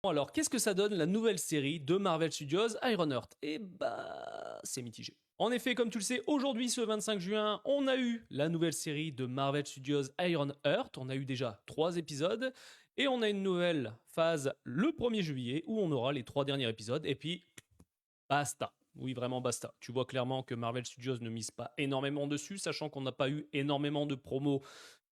Alors, qu'est-ce que ça donne la nouvelle série de Marvel Studios, Ironheart? Eh bah, c'est mitigé. En effet, comme tu le sais, aujourd'hui, ce 25 juin, on a eu la nouvelle série de Marvel Studios Ironheart. On a eu déjà 3 épisodes. Et on a une nouvelle phase le 1er juillet où on aura les 3 derniers épisodes. Et puis, basta. Oui, vraiment basta. Tu vois clairement que Marvel Studios ne mise pas énormément dessus, sachant qu'on n'a pas eu énormément de promos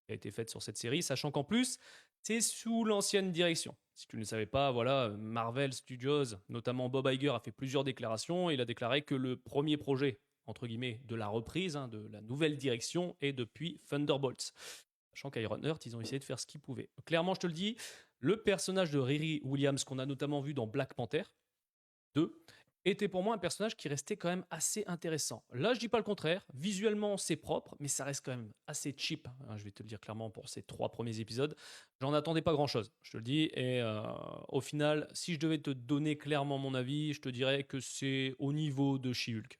qui a été faite sur cette série, sachant qu'en plus, c'est sous l'ancienne direction. Si tu ne le savais pas, voilà, Marvel Studios, notamment Bob Iger, a fait plusieurs déclarations. Il a déclaré que le premier projet, entre guillemets, de la reprise, de la nouvelle direction, est depuis Thunderbolts. Sachant qu'Ironheart, ils ont essayé de faire ce qu'ils pouvaient. Clairement, je te le dis, le personnage de Riri Williams, qu'on a notamment vu dans Black Panther 2, était pour moi un personnage qui restait quand même assez intéressant. Là, je dis pas le contraire. Visuellement, c'est propre, mais ça reste quand même assez cheap. Je vais te le dire clairement pour ces 3 premiers épisodes. J'en attendais pas grand-chose, je te le dis. Et au final, si je devais te donner clairement mon avis, je te dirais que c'est au niveau de She-Hulk.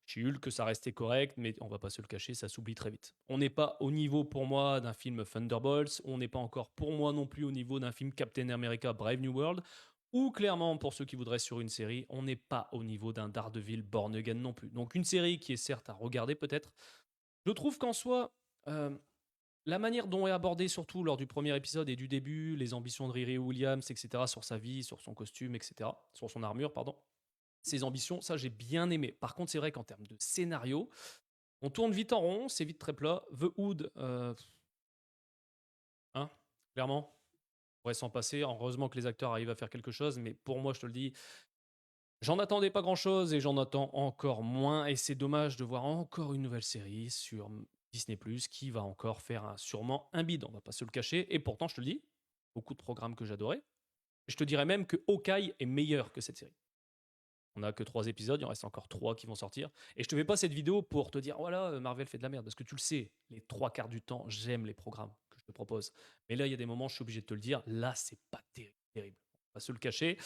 She-Hulk, ça restait correct, mais on va pas se le cacher, ça s'oublie très vite. On n'est pas au niveau pour moi d'un film Thunderbolts, on n'est pas encore pour moi non plus au niveau d'un film Captain America Brave New World, ou clairement pour ceux qui voudraient sur une série, on n'est pas au niveau d'un Daredevil Born Again non plus. Donc une série qui est certes à regarder peut-être. Je trouve qu'en soi, la manière dont est abordée surtout lors du premier épisode et du début, les ambitions de Riri Williams, etc., sur sa vie, sur son costume, etc., sur son armure, pardon, ses ambitions, ça j'ai bien aimé. Par contre, c'est vrai qu'en termes de scénario, on tourne vite en rond, c'est vite très plat. The Hood, clairement, on pourrait s'en passer. Heureusement que les acteurs arrivent à faire quelque chose, mais pour moi, je te le dis, j'en attendais pas grand chose et j'en attends encore moins. Et c'est dommage de voir encore une nouvelle série sur Disney Plus qui va encore faire sûrement un bide, on va pas se le cacher. Et pourtant, je te le dis, beaucoup de programmes que j'adorais. Je te dirais même que Hawkeye est meilleur que cette série. On n'a que 3 épisodes, il en reste encore 3 qui vont sortir. Et je te fais pas cette vidéo pour te dire, voilà, Marvel fait de la merde. Parce que tu le sais, les 3 quarts du temps, j'aime les programmes que je te propose. Mais là, il y a des moments, je suis obligé de te le dire, là, c'est pas terrible. Terrible. On va se le cacher.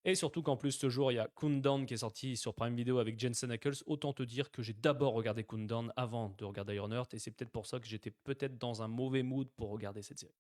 Et surtout qu'en plus, ce jour, il y a Countdown qui est sorti sur Prime Video avec Jensen Ackles. Autant te dire que j'ai d'abord regardé Countdown avant de regarder Ironheart. Et c'est peut-être pour ça que j'étais peut-être dans un mauvais mood pour regarder cette série.